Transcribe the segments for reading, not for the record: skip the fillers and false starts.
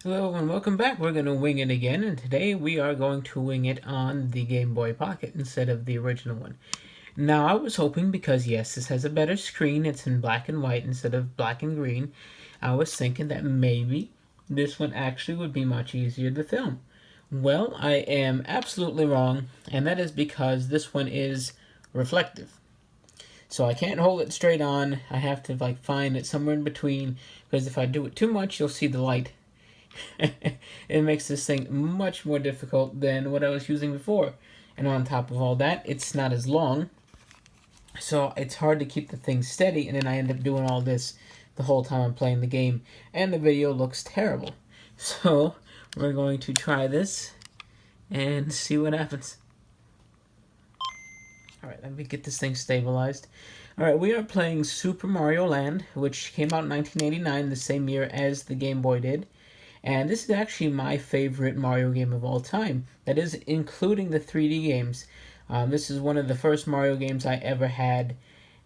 Hello and welcome back. We're going to wing it again, and today we are going to wing it on the Game Boy Pocket instead of the original one. Now, I was hoping because, yes, this has a better screen, it's in black and white instead of black and green, I was thinking that maybe this one actually would be much easier to film. Well, I am absolutely wrong, and that is because this one is reflective. So I can't hold it straight on. I have to find it somewhere in between because if I do it too much, you'll see the light. It makes this thing much more difficult than what I was using before. And on top of all that, it's not as long, so it's hard to keep the thing steady, and then I end up doing all this the whole time I'm playing the game, and the video looks terrible. So we're going to try this and see what happens. Alright, let me get this thing stabilized. Alright, we are playing Super Mario Land, which came out in 1989, the same year as the Game Boy did. And this is actually my favorite Mario game of all time. That is including the 3D games. This is one of the first Mario games I ever had.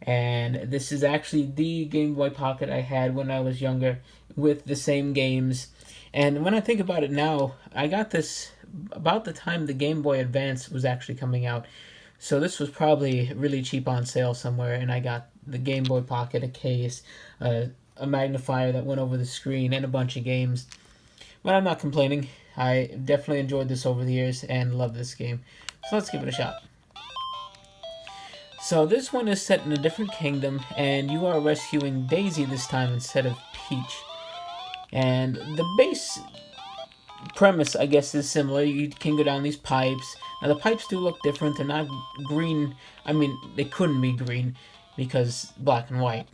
And this is actually the Game Boy Pocket I had when I was younger with the same games. And when I think about it now, I got this about the time the Game Boy Advance was actually coming out. So this was probably really cheap on sale somewhere, and I got the Game Boy Pocket, a case, a magnifier that went over the screen, and a bunch of games. But I'm not complaining. I definitely enjoyed this over the years and love this game. So let's give it a shot. So this one is set in a different kingdom, and you are rescuing Daisy this time instead of Peach. And the base premise, I guess, is similar. You can go down these pipes. Now the pipes do look different. They're not green. I mean, they couldn't be green because black and white.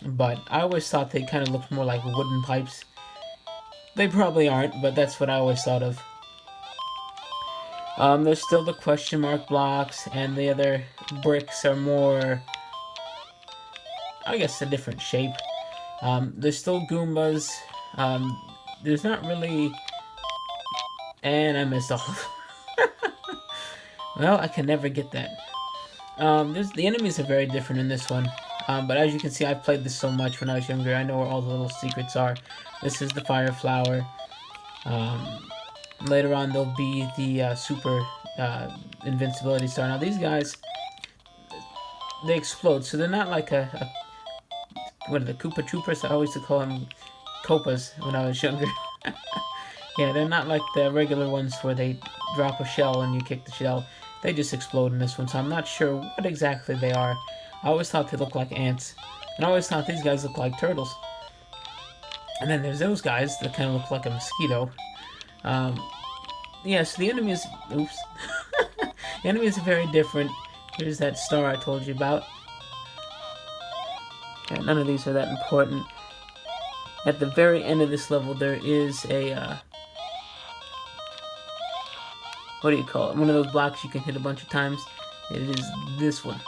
But I always thought they kind of looked more like wooden pipes. They probably aren't, but that's what I always thought of. There's still the question mark blocks, and the other bricks are more, I guess, a different shape. There's still Goombas. There's not really... And I missed off. Well, I can never get that. The enemies are very different in this one. But as you can see, I've played this so much when I was younger. I know where all the little secrets are. This is the fire flower. Later on, there'll be the super invincibility star. Now, these guys, they explode, so they're not like what are the Koopa Troopers? I always used to call them Copas when I was younger. Yeah, they're not like the regular ones where they drop a shell and you kick the shell. They just explode in this one, so I'm not sure what exactly they are. I always thought they looked like ants. And I always thought these guys looked like turtles. And then there's those guys that kind of look like a mosquito. Yeah, so the enemies... Oops. The enemies are very different. Here's that star I told you about. Yeah, none of these are that important. At the very end of this level, there is a... what do you call it? One of those blocks you can hit a bunch of times. It is this one.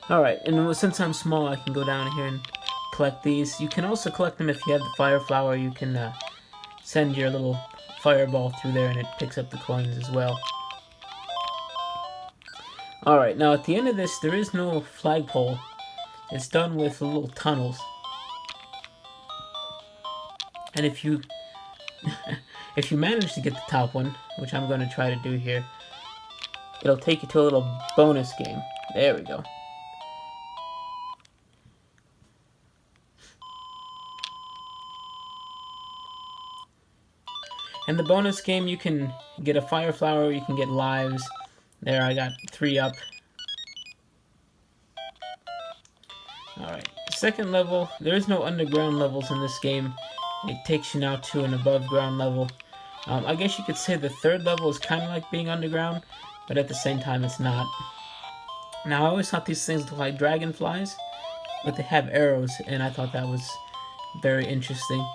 Alright, and since I'm small, I can go down here and collect these. You can also collect them if you have the fire flower. You can send your little fireball through there and it picks up the coins as well. Alright, now at the end of this, there is no flagpole. It's done with little tunnels. And if you if you manage to get the top one, which I'm going to try to do here, it'll take you to a little bonus game. There we go. And the bonus game, you can get a fire flower, you can get lives. There, I got 3 up. Alright, second level, there is no underground levels in this game. It takes you now to an above ground level. I guess you could say the third level is kind of like being underground, but at the same time it's not. Now, I always thought these things looked like dragonflies, but they have arrows, and I thought that was very interesting.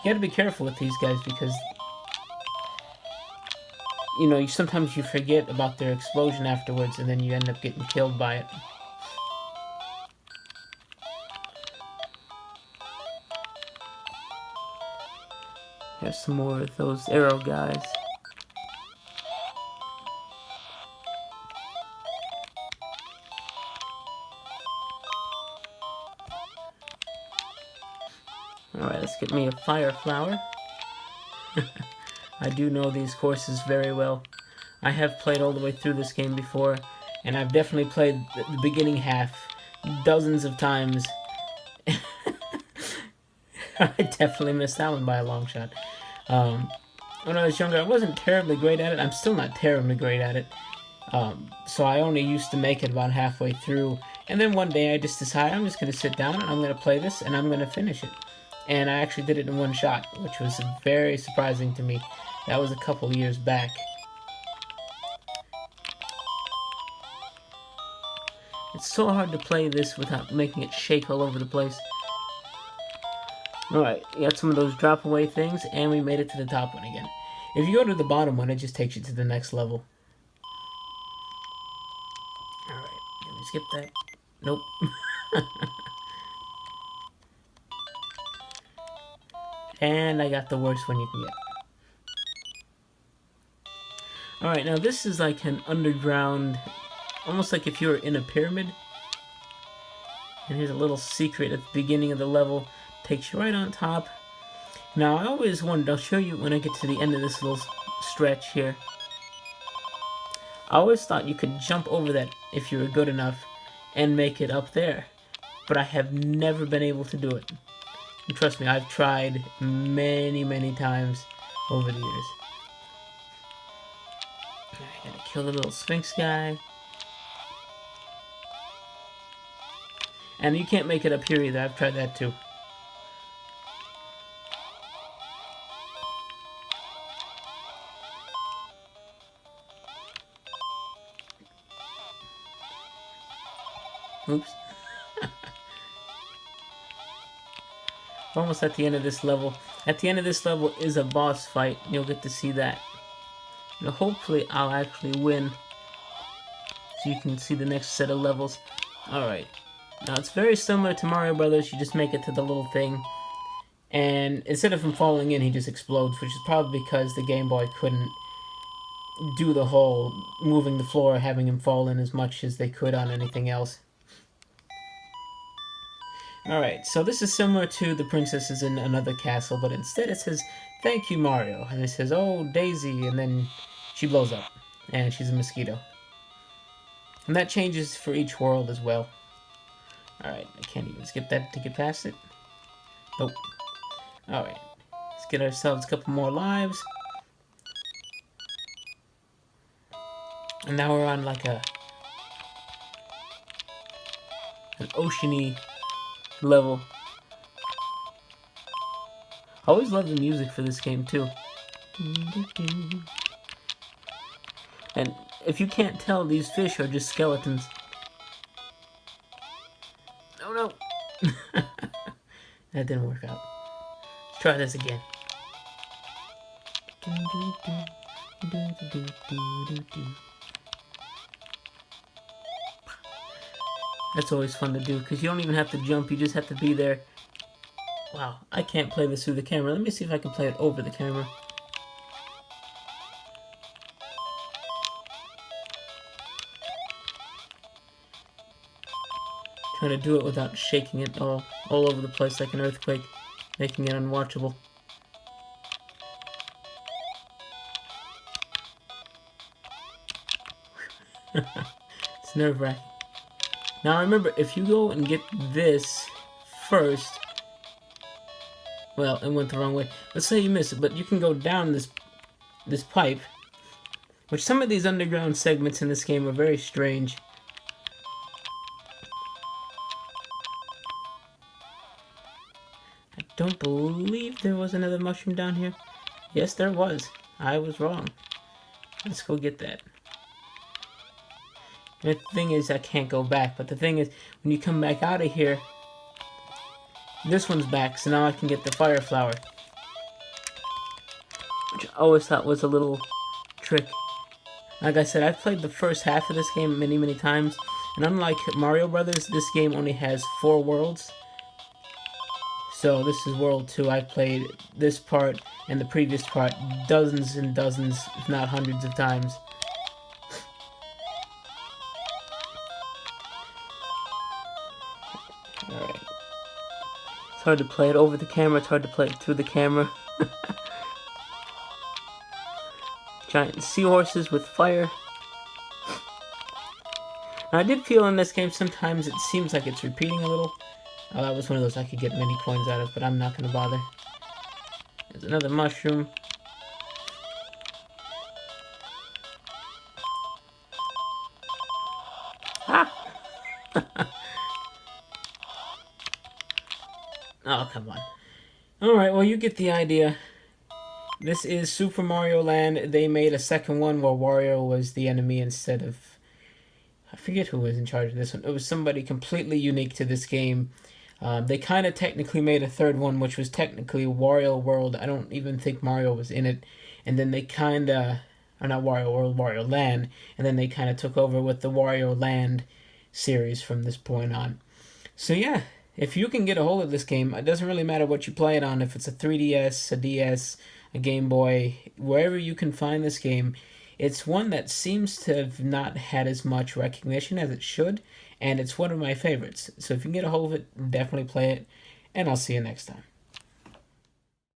You gotta be careful with these guys because, you know, sometimes you forget about their explosion afterwards and then you end up getting killed by it. Here's some more of those arrow guys. Alright, let's get me a fire flower. I do know these courses very well. I have played all the way through this game before, and I've definitely played the beginning half dozens of times. I definitely missed that one by a long shot. When I was younger, I wasn't terribly great at it. I'm still not terribly great at it. So I only used to make it about halfway through. And then one day I just decided I'm just going to sit down and I'm going to play this and I'm going to finish it. And I actually did it in one shot, which was very surprising to me. That was a couple years back. It's so hard to play this without making it shake all over the place. Alright, we got some of those drop away things, and we made it to the top one again. If you go to the bottom one, it just takes you to the next level. Alright, let me skip that. Nope. And I got the worst one you can get. Alright, now this is like an underground, almost like if you were in a pyramid. And here's a little secret at the beginning of the level. Takes you right on top. Now I always wondered, I'll show you when I get to the end of this little stretch here. I always thought you could jump over that if you were good enough and make it up there. But I have never been able to do it. And trust me, I've tried many times over the years. I gotta kill the little Sphinx guy. And you can't make it up here either, I've tried that too. Oops. We're almost at the end of this level. At the end of this level is a boss fight. You'll get to see that. And hopefully I'll actually win. So you can see the next set of levels. Alright. Now it's very similar to Mario Brothers. You just make it to the little thing. And instead of him falling in, he just explodes. Which is probably because the Game Boy couldn't do the whole moving the floor, having him fall in as much as they could on anything else. Alright, so this is similar to the princesses in another castle, but instead it says, "Thank you, Mario." And it says, "Oh, Daisy," and then she blows up. And she's a mosquito. And that changes for each world as well. Alright, I can't even skip that to get past it. Nope. Alright, let's get ourselves a couple more lives. And now we're on like an oceany level. I always love the music for this game too. And if you can't tell, these fish are just skeletons. Oh no! That didn't work out. Let's try this again. That's always fun to do, because you don't even have to jump, you just have to be there. Wow, I can't play this through the camera. Let me see if I can play it over the camera. Trying to do it without shaking it all over the place like an earthquake, making it unwatchable. It's nerve-wracking. Now remember, if you go and get this first, well, it went the wrong way. Let's say you miss it, but you can go down this pipe, which some of these underground segments in this game are very strange. I don't believe there was another mushroom down here. Yes, there was. I was wrong. Let's go get that. And the thing is, I can't go back. But the thing is, when you come back out of here, this one's back. So now I can get the fire flower, which I always thought was a little trick. Like I said, I've played the first half of this game many times. And unlike Mario Brothers, this game only has 4 worlds. So this is World 2. I've played this part and the previous part dozens and dozens, if not hundreds of times. Alright. It's hard to play it over the camera. It's hard to play it through the camera. Giant seahorses with fire. Now, I did feel in this game sometimes it seems like it's repeating a little. Oh, that was one of those I could get many coins out of, but I'm not going to bother. There's another mushroom. Ah! Oh, come on. Alright, well, you get the idea. This is Super Mario Land. They made a second one where Wario was the enemy instead of... I forget who was in charge of this one. It was somebody completely unique to this game. They kind of technically made a third one, which was technically Wario World. I don't even think Mario was in it. And then they kind of... Or not Wario World, Wario Land. And then they kind of took over with the Wario Land series from this point on. So yeah, if you can get a hold of this game, it doesn't really matter what you play it on. If it's a 3DS, a DS, a Game Boy, wherever you can find this game, it's one that seems to have not had as much recognition as it should, and it's one of my favorites. So if you can get a hold of it, definitely play it, and I'll see you next time.